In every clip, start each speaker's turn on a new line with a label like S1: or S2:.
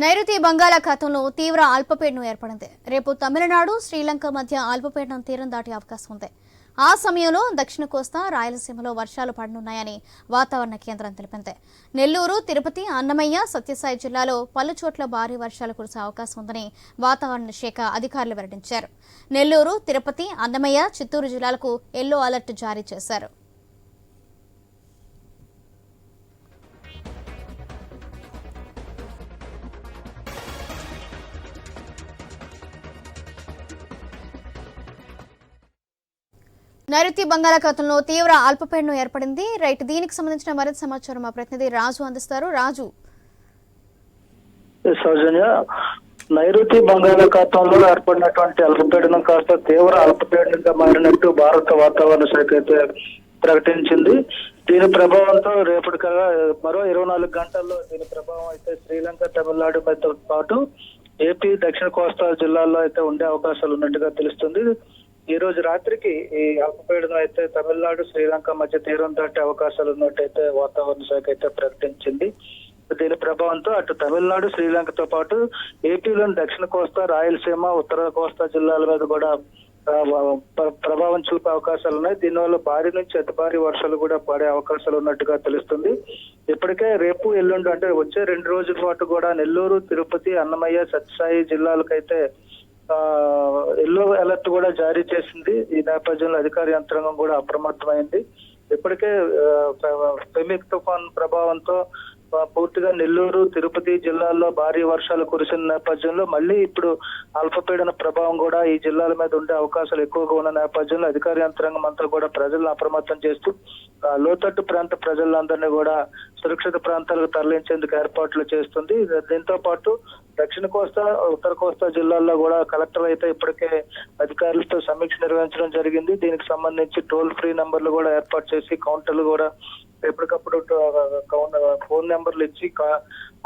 S1: నైరుతి బంగాళాఖాతంలో తీవ్ర అల్పపీడనం ఏర్పడింది. రేపు తమిళనాడు, శ్రీలంక మధ్య అల్పపీడనం తీరం దాటే అవకాశం ఉంది. ఆ సమయంలో దక్షిణ కోస్తా, రాయలసీమలో వర్షాలు పడనున్నాయని వాతావరణ కేంద్రం తెలిపింది. నెల్లూరు, తిరుపతి, అన్నమయ్య, సత్యసాయి జిల్లాలో పలు చోట్ల భారీ వర్షాలు కురిసే అవకాశం ఉందని వాతావరణ శాఖ అధికారులు వెల్లడించారు. నెల్లూరు, తిరుపతి, అన్నమయ్య, చిత్తూరు జిల్లాలకు ఎల్లో అలర్ట్ జారీ చేశారు. నైరుతి బంగాళాఖాతంలో తీవ్ర అల్పపీడనం ఏర్పడింది. దీనికి సంబంధించిన మరింత సమాచారం మా ప్రతినిధి రాజు అందిస్తారు. రాజు,
S2: సౌజన్య, నైరుతి బంగాళాఖాతంలో ఏర్పడినటువంటి అల్పపీడనం కాస్త తీవ్ర అల్పపీడనంగా మారినట్టు భారత వాతావరణ శాఖ అయితే ప్రకటించింది. దీని ప్రభావంతో రేపటికల్లా మరో 24 గంటల్లో దీని ప్రభావం అయితే శ్రీలంక, తమిళనాడు తో పాటు ఏపీ, దక్షిణ కోస్తా జిల్లాల్లో అయితే ఉండే అవకాశాలు ఉన్నట్టుగా తెలుస్తుంది. ఈ రోజు రాత్రికి ఈ అల్పపీడనం అయితే తమిళనాడు, శ్రీలంక మధ్య తీరం దాటే అవకాశాలు ఉన్నట్టయితే వాతావరణ శాఖ అయితే ప్రకటించింది. దీని ప్రభావంతో అటు తమిళనాడు, శ్రీలంకతో పాటు ఏపీలోని దక్షిణ కోస్తా, రాయలసీమ, ఉత్తర కోస్తా జిల్లాల మీద కూడా ప్రభావం చూపే అవకాశాలు ఉన్నాయి. దీనివల్ల భారీ నుంచి అతి భారీ వర్షాలు కూడా పడే అవకాశాలు ఉన్నట్టుగా తెలుస్తుంది. ఇప్పటికే రేపు, ఎల్లుండి అంటే వచ్చే 2 రోజుల పాటు కూడా నెల్లూరు, తిరుపతి, అన్నమయ్య, సత్యసాయి జిల్లాలకైతే ఎల్లో అలర్ట్ కూడా జారీ చేసింది. ఈ నేపథ్యంలో అధికార యంత్రాంగం కూడా అప్రమత్తమైంది. ఇప్పటికే ఫెమిక్ తుఫాన్ ప్రభావంతో పూర్తిగా నెల్లూరు, తిరుపతి జిల్లాల్లో భారీ వర్షాలు కురిసిన నేపథ్యంలో మళ్ళీ ఇప్పుడు అల్పపీడన ప్రభావం కూడా ఈ జిల్లాల మీద ఉండే అవకాశాలు ఎక్కువగా ఉన్న నేపథ్యంలో అధికార యంత్రాంగం అంతా కూడా ప్రజలను అప్రమత్తం చేస్తూ లోతట్టు ప్రాంత ప్రజలందరినీ కూడా సురక్షిత ప్రాంతాలకు తరలించేందుకు ఏర్పాట్లు చేస్తుంది. దీంతో పాటు దక్షిణ కోస్తా, ఉత్తర కోస్తా జిల్లాల్లో కూడా కలెక్టర్ అయితే ఇప్పటికే అధికారులతో సమీక్ష నిర్వహించడం జరిగింది. దీనికి సంబంధించి టోల్ ఫ్రీ నంబర్లు కూడా ఏర్పాటు చేసి కౌంటర్లు కూడా ఎప్పటికప్పుడు ఫోన్ నెంబర్లు ఇచ్చి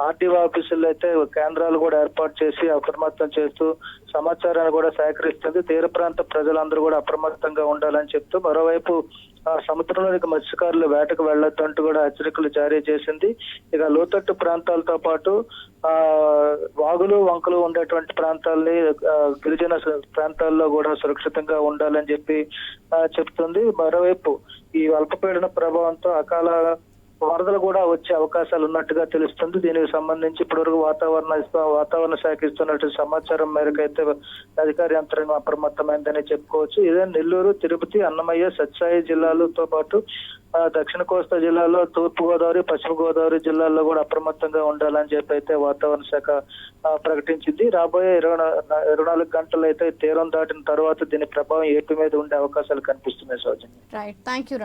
S2: ఆర్టీఓ ఆఫీసుల్లో అయితే కేంద్రాలు కూడా ఏర్పాటు చేసి అప్రమత్తం చేస్తూ సమాచారాన్ని కూడా సేకరిస్తుంది. తీర ప్రాంత ప్రజలందరూ కూడా అప్రమత్తంగా ఉండాలని చెప్తూ మరోవైపు సముద్రంలోనికి మత్స్యకారులు వేటకు వెళ్లొద్దంటూ కూడా హెచ్చరికలు జారీ చేసింది. ఇక లోతట్టు ప్రాంతాలతో పాటు వాగులు, వంకలు ఉండేటువంటి ప్రాంతాలని, గిరిజన ప్రాంతాల్లో కూడా సురక్షితంగా ఉండాలని చెప్పి చెప్తుంది. మరోవైపు ఈ అల్పపీడన ప్రభావంతో అకాల వరదలు కూడా వచ్చే అవకాశాలు ఉన్నట్టుగా తెలుస్తుంది. దీనికి సంబంధించి ఇప్పటివరకు వాతావరణ శాఖ ఇస్తున్నట్టు సమాచారం మేరకు అయితే అధికార యంత్రాంగం అప్రమత్తమైందని చెప్పుకోవచ్చు. ఇదే నెల్లూరు, తిరుపతి, అన్నమయ్య, సత్యసాయి జిల్లాలతో పాటు దక్షిణ కోస్తా జిల్లాలో, తూర్పు గోదావరి, పశ్చిమ గోదావరి జిల్లాల్లో కూడా అప్రమత్తంగా ఉండాలని చెప్పి అయితే వాతావరణ శాఖ ప్రకటించింది. రాబోయే 24 గంటలు అయితే తీరం దాటిన తర్వాత దీని ప్రభావం ఏపీ మీద ఉండే అవకాశాలు కనిపిస్తున్నాయి. సౌజన్య.
S1: Right, thank you.